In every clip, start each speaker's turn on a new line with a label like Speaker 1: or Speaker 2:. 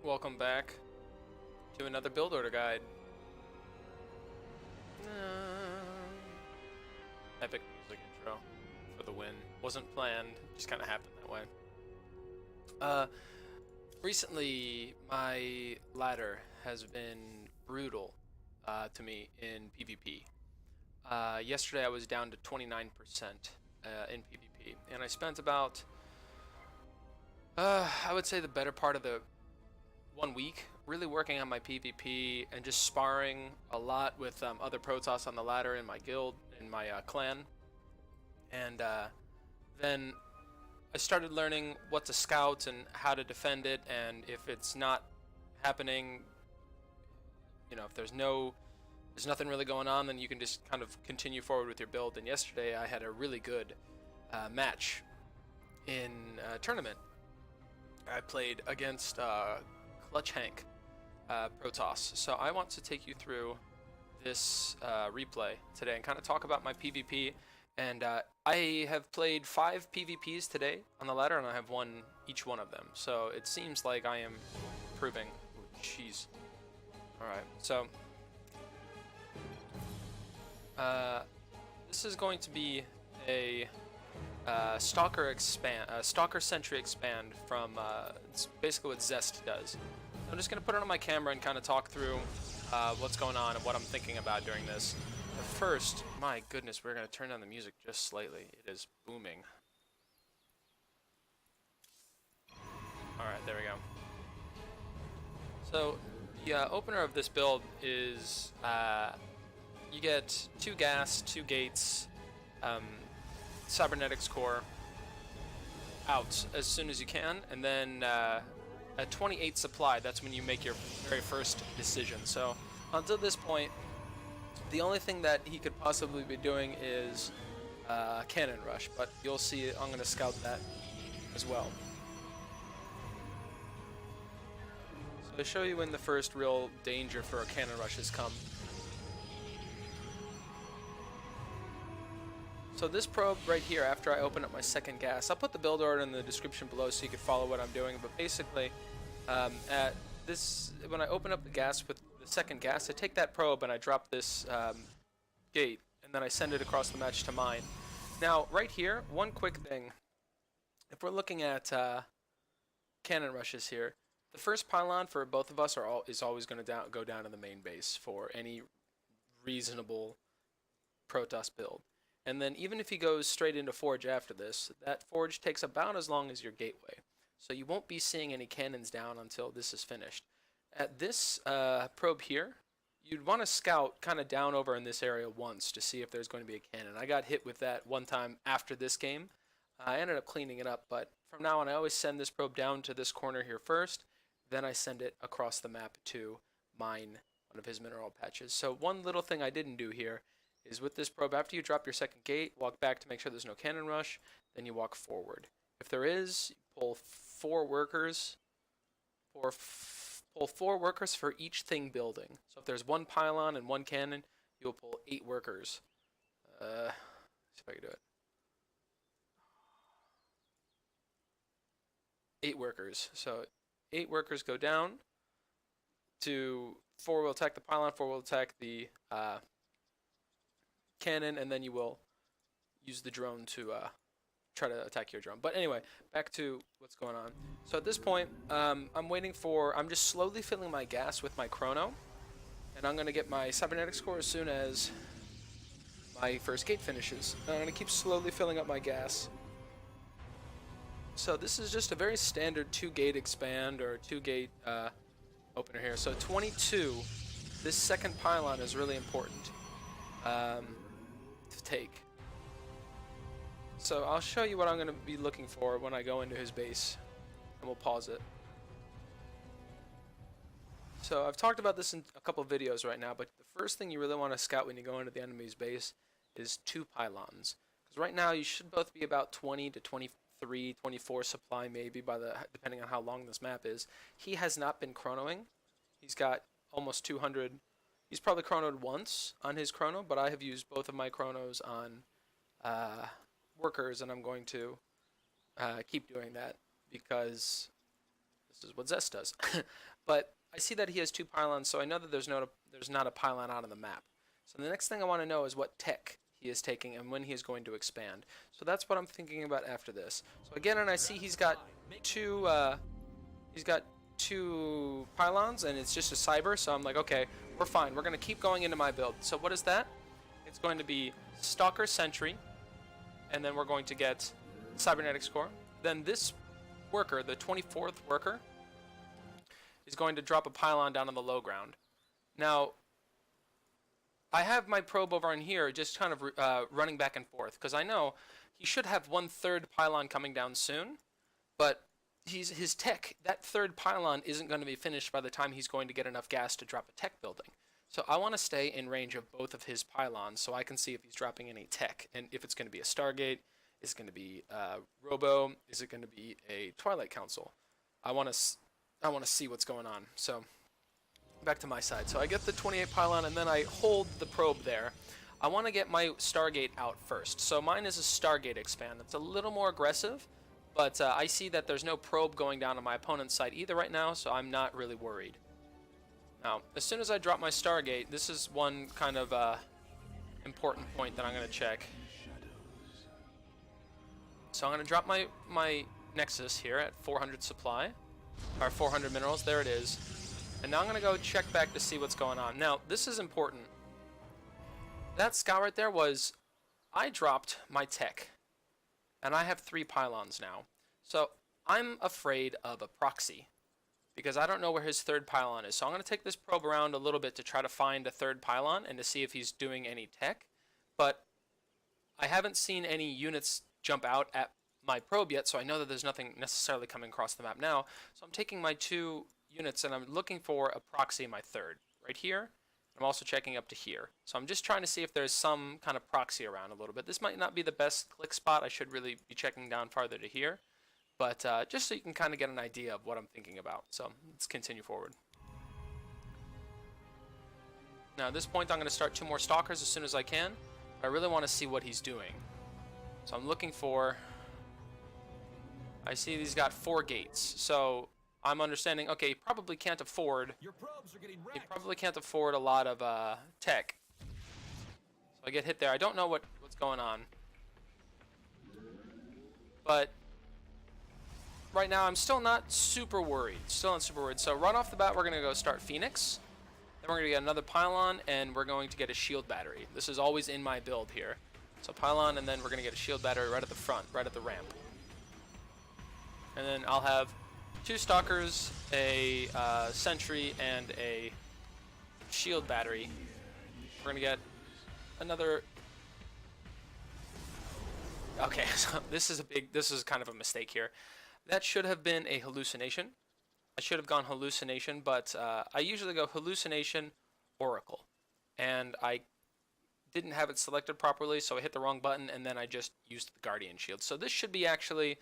Speaker 1: Welcome back to another build order guide. Epic music intro for the win. Wasn't planned, just kind of happened that way. Recently my ladder has been brutal to me in PvP. Yesterday I was down to 29% in PvP, and I spent about I would say the better part of the 1 week really working on my PvP and just sparring a lot with other Protoss on the ladder in my guild, in my clan. And then I started learning what to scout and how to defend it, and if it's not happening, you know, if there's nothing really going on, then you can just kind of continue forward with your build. And yesterday I had a really good match in a tournament. I played against Clutch Hank Protoss. So I want to take you through this replay today and kind of talk about my PvP. And I have played 5 PvPs today on the ladder, and I have won each one of them. So it seems like I am improving. Jeez. Alright, so this is going to be a Stalker Sentry expand from it's basically what Zest does. I'm just going to put it on my camera and kind of talk through what's going on and what I'm thinking about during this. But first, my goodness, we're going to turn down the music just slightly. It is booming. Alright, there we go. So, the opener of this build is you get 2 gas, 2 gates, cybernetics core out as soon as you can, and then at 28 supply, that's when you make your very first decision. So until this point, the only thing that he could possibly be doing is cannon rush, but you'll see I'm going to scout that as well. So to show you when the first real danger for a cannon rush has come. So this probe right here, after I open up my second gas, I'll put the build order in the description below so you can follow what I'm doing, but basically at this, when I open up the gas with the second gas, I take that probe and I drop this gate, and then I send it across the match to mine. Now right here, one quick thing, if we're looking at cannon rushes here, the first pylon for both of us is always going to go down to the main base for any reasonable Protoss build. And then even if he goes straight into Forge after this, that Forge takes about as long as your gateway. So you won't be seeing any cannons down until this is finished. At this probe here, you'd want to scout kind of down over in this area once to see if there's going to be a cannon. I got hit with that one time after this game. I ended up cleaning it up, but from now on I always send this probe down to this corner here first, then I send it across the map to mine one of his mineral patches. So one little thing I didn't do here is with this probe, after you drop your second gate, walk back to make sure there's no cannon rush, then you walk forward. If there is, you pull 4 workers, pull 4 workers for each thing building. So if there's 1 pylon and 1 cannon, you'll pull 8 workers. Let's see if I can do it. 8 workers. So 8 workers go down to 4 will attack the pylon, 4 will attack the cannon, and then you will use the drone to try to attack your drone. But anyway, back to what's going on. So at this point, I'm just slowly filling my gas with my chrono, and I'm going to get my cybernetics core as soon as my first gate finishes. And I'm going to keep slowly filling up my gas. So this is just a very standard 2-gate expand or 2-gate opener here. So 22, this second pylon is really important to take. So I'll show you what I'm going to be looking for when I go into his base, and we'll pause it. So I've talked about this in a couple of videos right now, but the first thing you really want to scout when you go into the enemy's base is 2 pylons. Because right now you should both be about 20 to 23, 24 supply maybe, depending on how long this map is. He has not been chronoing. He's got almost 200. He's probably chronoed once on his chrono, but I have used both of my chronos on workers, and I'm going to keep doing that because this is what Zest does. but I see that he has 2 pylons, so I know that there's not a pylon out on the map. So the next thing I want to know is what tech he is taking and when he is going to expand. So that's what I'm thinking about after this. So again, and I see he's got two pylons, and it's just a cyber. So I'm like, okay, we're fine. We're gonna keep going into my build. So what is that? It's going to be Stalker Sentry, and then we're going to get Cybernetics Core. Then this worker, the 24th worker, is going to drop a pylon down on the low ground. Now, I have my probe over in here just kind of running back and forth, because I know he should have 1/3 pylon coming down soon, but his tech, that 3rd pylon isn't going to be finished by the time he's going to get enough gas to drop a tech building. So I want to stay in range of both of his pylons so I can see if he's dropping any tech, and if it's going to be a Stargate, is it going to be Robo, is it going to be a Twilight Council? I want to see what's going on. So back to my side. So I get the 28 pylon, and then I hold the probe there. I want to get my Stargate out first. So mine is a Stargate expand. It's a little more aggressive, but I see that there's no probe going down on my opponent's side either right now, so I'm not really worried. Now, as soon as I drop my Stargate, this is one kind of important point that I'm going to check. So I'm going to drop my Nexus here at 400 supply, or 400 minerals, there it is. And now I'm going to go check back to see what's going on. Now, this is important. That scout right there was, I dropped my tech, and I have 3 pylons now. So I'm afraid of a proxy, because I don't know where his 3rd pylon is. So I'm going to take this probe around a little bit to try to find a 3rd pylon and to see if he's doing any tech. But I haven't seen any units jump out at my probe yet, so I know that there's nothing necessarily coming across the map now. So I'm taking my 2 units and I'm looking for a proxy in my 3rd. Right here. I'm also checking up to here. So I'm just trying to see if there's some kind of proxy around a little bit. This might not be the best click spot. I should really be checking down farther to here. But just so you can kind of get an idea of what I'm thinking about. So let's continue forward. Now at this point I'm going to start 2 more Stalkers as soon as I can. But I really want to see what he's doing. So I'm looking for... I see he's got 4 gates. So I'm understanding, okay, he probably can't afford... He probably can't afford a lot of tech. So I get hit there. I don't know what's going on. But... right now, I'm still not super worried. So right off the bat, we're going to go start Phoneix. Then we're going to get another Pylon, and we're going to get a shield battery. This is always in my build here. So Pylon, and then we're going to get a shield battery right at the front, right at the ramp. And then I'll have 2 Stalkers, a Sentry, and a shield battery. We're going to get another... Okay, so this is kind of a mistake here. That should have been a hallucination. I should have gone hallucination, but I usually go hallucination, oracle. And I didn't have it selected properly, so I hit the wrong button, and then I just used the guardian shield. So this should be actually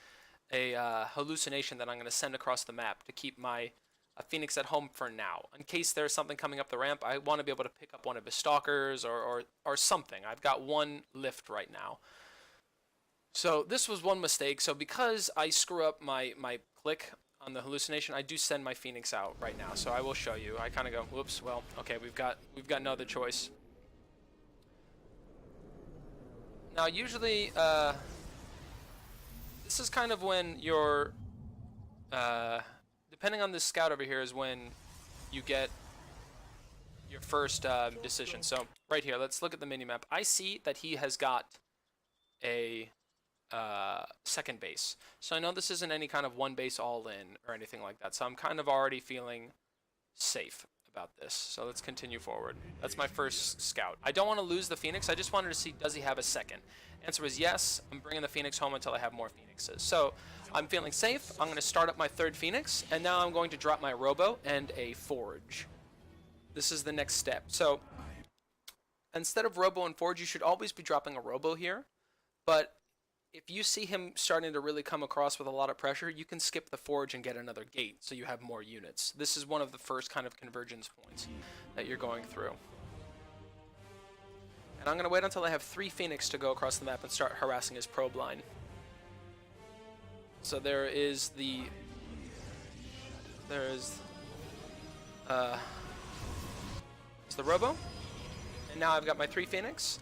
Speaker 1: a hallucination that I'm going to send across the map to keep my Phoneix at home for now. In case there's something coming up the ramp, I want to be able to pick up one of his Stalkers or something. I've got 1 lift right now. So this was one mistake. So because I screw up my click on the hallucination, I do send my Phoneix out right now. So I will show you. I kind of go, whoops, well, okay, we've got no other choice. Now usually this is kind of when you're depending on this scout over here is when you get your first decision. So right here, let's look at the minimap. I see that he has got a second base. So I know this isn't any kind of 1 base all in or anything like that. So I'm kind of already feeling safe about this. So let's continue forward. That's my first scout. I don't want to lose the Phoneix. I just wanted to see, does he have a second? Answer is yes. I'm bringing the Phoneix home until I have more Phoneixes. So I'm feeling safe. I'm going to start up my 3rd Phoneix, and now I'm going to drop my Robo and a Forge. This is the next step. So instead of Robo and Forge, you should always be dropping a Robo here. But if you see him starting to really come across with a lot of pressure, you can skip the Forge and get another gate, so you have more units. This is one of the first kind of convergence points that you're going through. And I'm going to wait until I have 3 Phoneix to go across the map and start harassing his probe line. So there is It's the Robo. And now I've got my 3 Phoneix.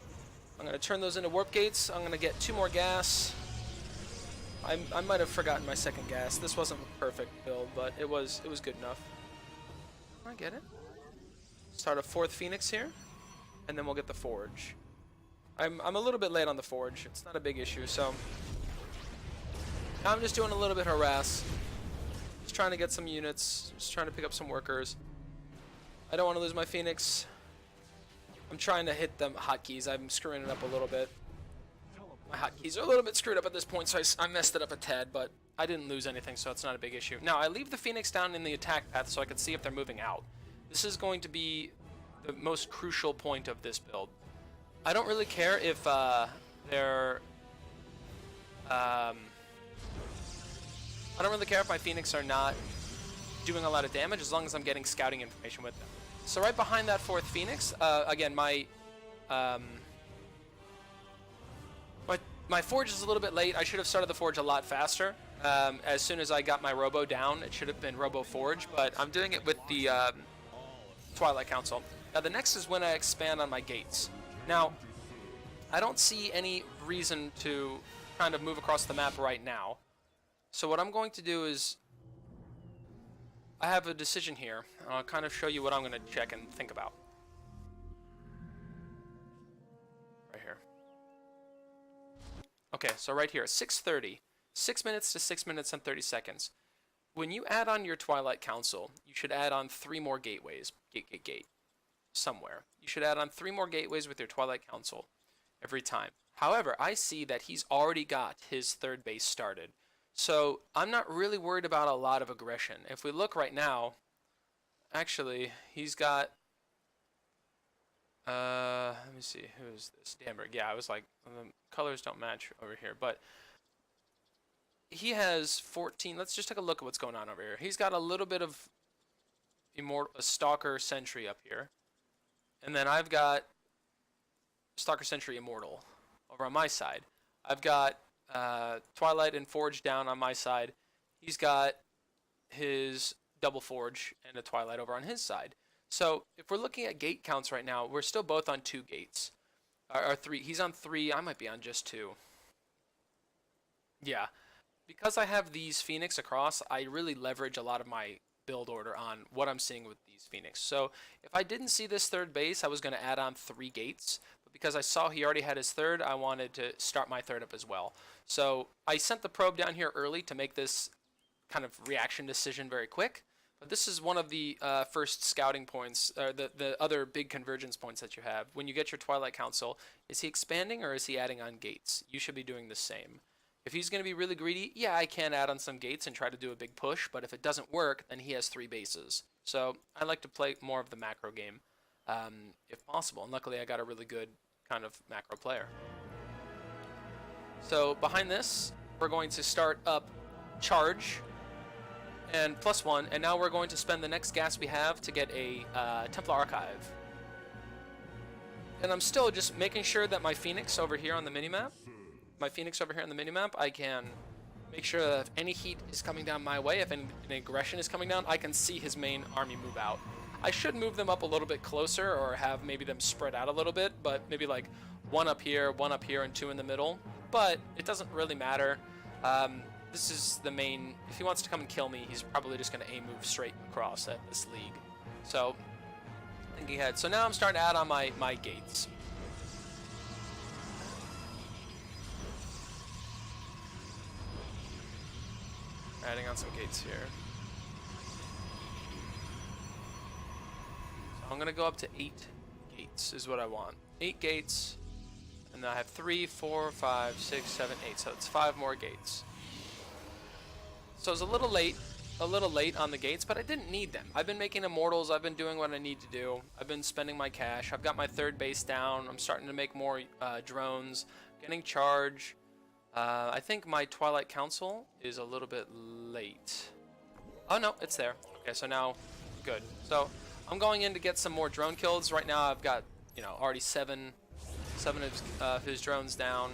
Speaker 1: I'm going to turn those into warp gates. I'm going to get 2 more gas. I might have forgotten my second gas. This wasn't a perfect build, but it was good enough. I get it. Start a 4th Phoneix here, and then we'll get the Forge. I'm a little bit late on the Forge. It's not a big issue, so now I'm just doing a little bit harass. Just trying to get some units. Just trying to pick up some workers. I don't want to lose my Phoneix. I'm trying to hit them hotkeys. I'm screwing it up a little bit. My hotkeys are a little bit screwed up at this point, so I messed it up a tad, but I didn't lose anything, so it's not a big issue. Now, I leave the Phoneix down in the attack path so I can see if they're moving out. This is going to be the most crucial point of this build. I don't really care if they're... I don't really care if my Phoneix are not doing a lot of damage, as long as I'm getting scouting information with them. So right behind that 4th Phoneix, again, my Forge is a little bit late. I should have started the Forge a lot faster. As soon as I got my Robo down, it should have been Robo Forge, but I'm doing it with the Twilight Council. Now the next is when I expand on my gates. Now, I don't see any reason to kind of move across the map right now. So what I'm going to do is, I have a decision here. I'll kind of show you what I'm going to check and think about. Right here. Okay, so right here, 6:30. 6 minutes to 6 minutes and 30 seconds. When you add on your Twilight Council, you should add on 3 more gateways. Gate. Somewhere. You should add on 3 more gateways with your Twilight Council every time. However, I see that he's already got his 3rd base started. So I'm not really worried about a lot of aggression. If we look right now, actually, he's got... let me see, who is this? Danberg. Yeah, I was like, the colors don't match over here, but he has 14. Let's just take a look at what's going on over here. He's got a little bit of Immortal, a Stalker Sentry up here, and then I've got Stalker Sentry Immortal over on my side. I've got Twilight and Forge down on my side. He's got his double Forge and a Twilight over on his side. So if we're looking at gate counts right now, we're still both on 2 gates. Or 3. He's on 3. I might be on just 2. Yeah. Because I have these Phoneix across, I really leverage a lot of my build order on what I'm seeing with these Phoneix. So if I didn't see this 3rd base, I was going to add on 3 gates. But because I saw he already had his 3rd, I wanted to start my 3rd up as well. So I sent the probe down here early to make this kind of reaction decision very quick. But this is one of the first scouting points, the other big convergence points that you have. When you get your Twilight Council, is he expanding or is he adding on gates? You should be doing the same. If he's going to be really greedy, yeah, I can add on some gates and try to do a big push, but if it doesn't work, then he has 3 bases. So I like to play more of the macro game, if possible. And luckily I got a really good kind of macro player. So behind this, we're going to start up Charge and +1, and now we're going to spend the next gas we have to get a Templar Archive. And I'm still just making sure that my Phoneix over here on the minimap, I can make sure that if any heat is coming down my way, if any aggression is coming down, I can see his main army move out. I should move them up a little bit closer, or have maybe them spread out a little bit, but maybe like 1 up here, 1 up here, and 2 in the middle. But it doesn't really matter. This is the main... If he wants to come and kill me, he's probably just going to move straight across at this league. So, thinking ahead. So now I'm starting to add on my gates. Adding on some gates here. So I'm going to go up to 8 gates is what I want. 8 gates. And then I have 3, 4, 5, 6, 7, 8. So it's 5 more gates. So it's a little late on the gates, but I didn't need them. I've been making Immortals. I've been doing what I need to do. I've been spending my cash. I've got my 3rd base down. I'm starting to make more drones, getting charge. I think my Twilight Council is a little bit late. Oh no, it's there. Okay, so now, good. So I'm going in to get some more drone kills. Right now I've got, already 7 of his drones down.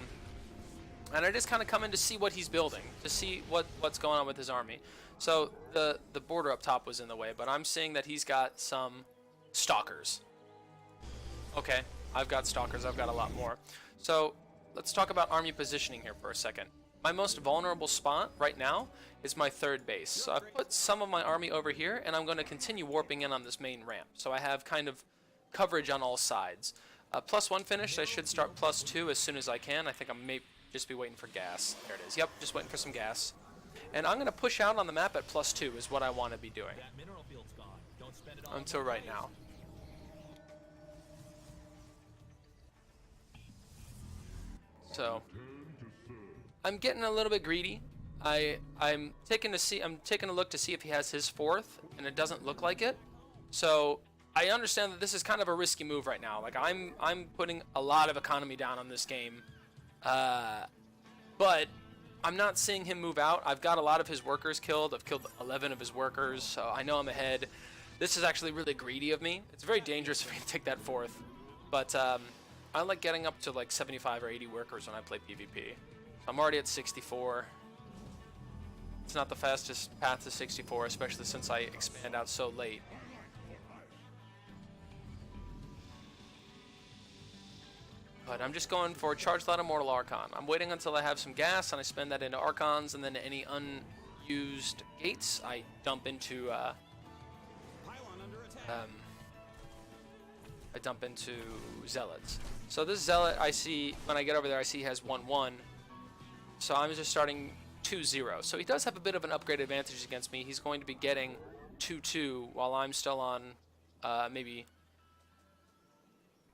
Speaker 1: And I just kind of come in to see what he's building, to see what's going on with his army. So the border up top was in the way, but I'm seeing that he's got some Stalkers. Okay, I've got Stalkers, I've got a lot more. So let's talk about army positioning here for a second. My most vulnerable spot right now is my third base. So I've put some of my army over here, and I'm going to continue warping in on this main ramp. So I have kind of coverage on all sides. +1 finished, I should start +2 as soon as I can. I think I may just be waiting for gas. There it is. Yep, just waiting for some gas. And I'm going to push out on the map at +2 is what I want to be doing. Until right now. So I'm getting a little bit greedy. I'm taking a look to see if he has his fourth, and it doesn't look like it. So I understand that this is kind of a risky move right now. Like I'm putting a lot of economy down on this game, but I'm not seeing him move out. I've got a lot of his workers killed. I've killed 11 of his workers, so I know I'm ahead. This is actually really greedy of me. It's very dangerous for me to take that fourth, but I like getting up to like 75 or 80 workers when I play PvP. I'm already at 64. It's not the fastest path to 64, especially since I expand out so late. But I'm just going for Charge That Immortal Archon. I'm waiting until I have some gas, and I spend that into Archons, and then any unused gates I dump into Zealots. So this Zealot, I see, when I get over there, I see he has 1-1. So I'm just starting 2-0. So he does have a bit of an upgrade advantage against me. He's going to be getting 2-2 while I'm still on maybe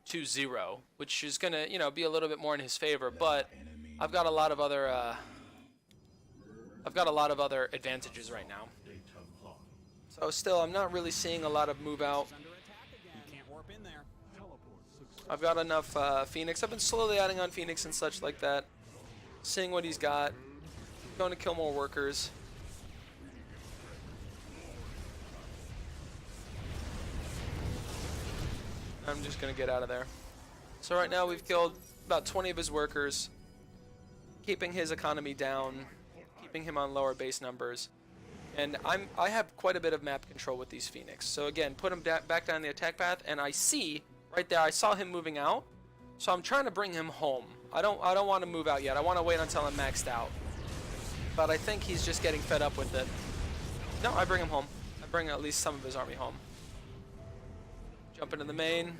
Speaker 1: 2-0, which is going to, you know, be a little bit more in his favor. But I've got a lot of other advantages right now. So still, I'm not really seeing a lot of move out. I've got enough Phoenix. I've been slowly adding on Phoenix and such like that. Seeing what he's got. Going to kill more workers. I'm just going to get out of there. So right now we've killed about 20 of his workers. Keeping his economy down. Keeping him on lower base numbers. And I have quite a bit of map control with these Phoenix. So again, put him back down the attack path, and I see right there, I saw him moving out. So I'm trying to bring him home. I don't want to move out yet. I want to wait until I'm maxed out. But I think he's just getting fed up with it. No, I bring him home. I bring at least some of his army home. Jump into the main.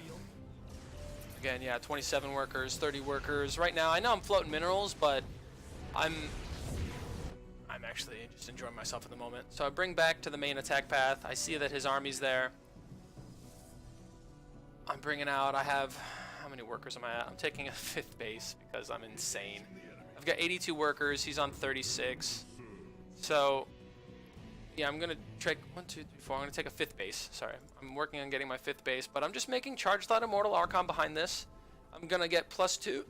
Speaker 1: Again, yeah, 27 workers, 30 workers. Right now, I know I'm floating minerals, but I'm actually just enjoying myself at the moment. So I bring back to the main attack path. I see that his army's there. I'm bringing out, I have, how many workers am I at? I'm taking a 5th base because I'm insane. I've got 82 workers, he's on 36. So, yeah, I'm going to take, 1, 2, 3, 4, I'm going to take a 5th base. Sorry, I'm working on getting my 5th base, but I'm just making Charge That Immortal Archon behind this. I'm going to get +2.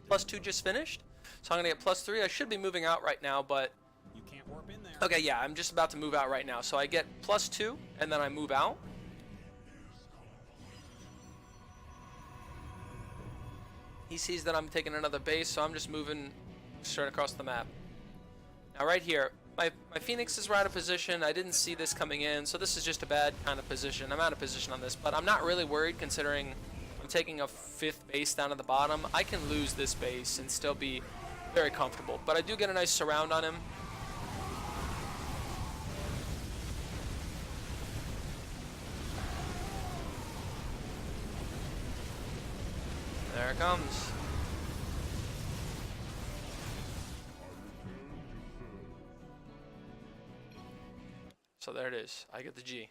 Speaker 1: +2 just finished. So I'm going to get +3. I should be moving out right now, but... You can't warp in there. Okay, yeah, I'm just about to move out right now. So I get +2, and then I move out. He sees that I'm taking another base, so I'm just moving straight across the map. Now right here, my Phoenix is right out of position. I didn't see this coming in, so this is just a bad kind of position. I'm out of position on this, but I'm not really worried considering I'm taking a 5th base down at the bottom. I can lose this base and still be very comfortable, but I do get a nice surround on him. There it comes. So there it is. I get the G.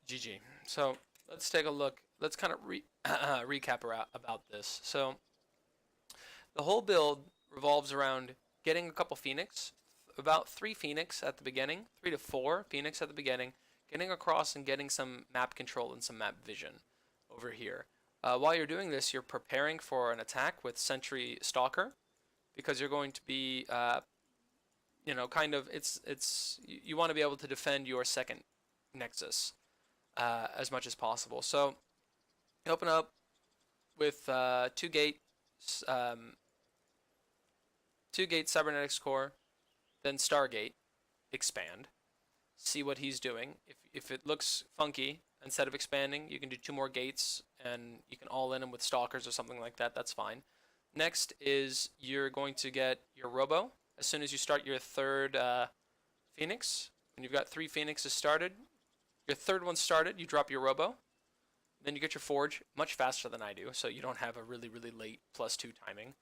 Speaker 1: GG. So let's take a look. Let's kind of recap about this. So the whole build revolves around getting a couple Phoenix, about 3 Phoenix at the beginning, 3 to 4 Phoenix at the beginning, getting across and getting some map control and some map vision over here. While you're doing this, you're preparing for an attack with Sentry Stalker, because you're going to be, you know, kind of, you want to be able to defend your second Nexus as much as possible. So you open up with 2 gate 2-gate cybernetics core, then Stargate, expand. See what he's doing. If it looks funky, instead of expanding, you can do 2 more gates, and you can all in them with Stalkers or something like that. That's fine. Next is you're going to get your Robo. As soon as you start your 3rd Phoenix, and you've got 3 Phoenixes started, your 3rd one started, you drop your Robo. Then you get your Forge much faster than I do, so you don't have a really, really late +2 timing.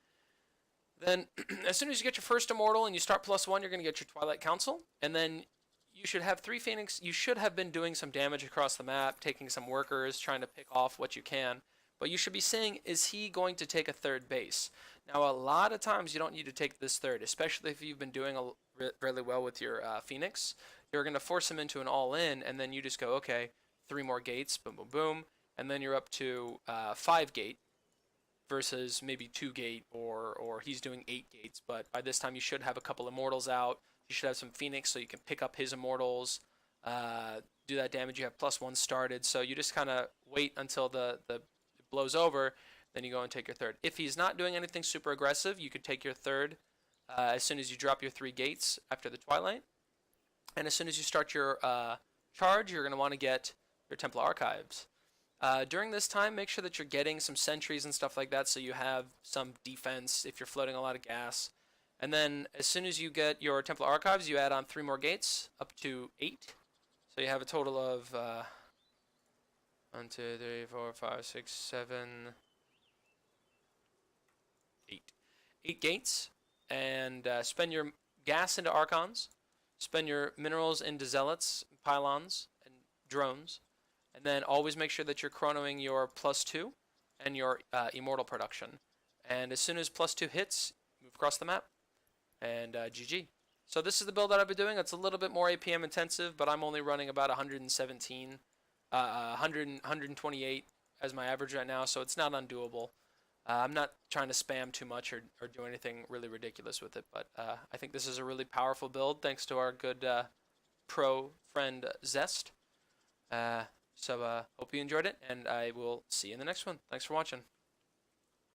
Speaker 1: Then, as soon as you get your first Immortal and you start +1, you're going to get your Twilight Council, and then you should have 3 Phoenix. You should have been doing some damage across the map, taking some workers, trying to pick off what you can. But you should be saying, is he going to take a 3rd base? Now, a lot of times you don't need to take this 3rd, especially if you've been doing really well with your Phoenix. You're going to force him into an all-in, and then you just go, okay, 3 more gates, boom, boom, boom, and then you're up to 5 gate versus maybe 2 gate, or he's doing 8 gates. But by this time, you should have a couple Immortals out. You should have some Phoenix so you can pick up his Immortals, do that damage. You have +1 started, so you just kind of wait until the it blows over, then you go and take your 3rd. If he's not doing anything super aggressive, you could take your 3rd as soon as you drop your 3 gates after the Twilight. And as soon as you start your charge, you're going to want to get your Templar Archives. During this time, make sure that you're getting some sentries and stuff like that so you have some defense if you're floating a lot of gas. And then as soon as you get your Templar Archives, you add on 3 more gates, up to 8. So you have a total of 1, 2, 3, 4, 5, 6, 7, 8. 8 gates. And spend your gas into Archons. Spend your minerals into Zealots, Pylons, and Drones. And then always make sure that you're chronoing your +2 and your Immortal production. And as soon as +2 hits, move across the map. And GG. So this is the build that I've been doing. It's a little bit more APM intensive, but I'm only running about 117, 128 as my average right now, so it's not undoable. I'm not trying to spam too much or do anything really ridiculous with it, but I think this is a really powerful build thanks to our good pro friend Zest. So hope you enjoyed it, and I will see you in the next one. Thanks for watching.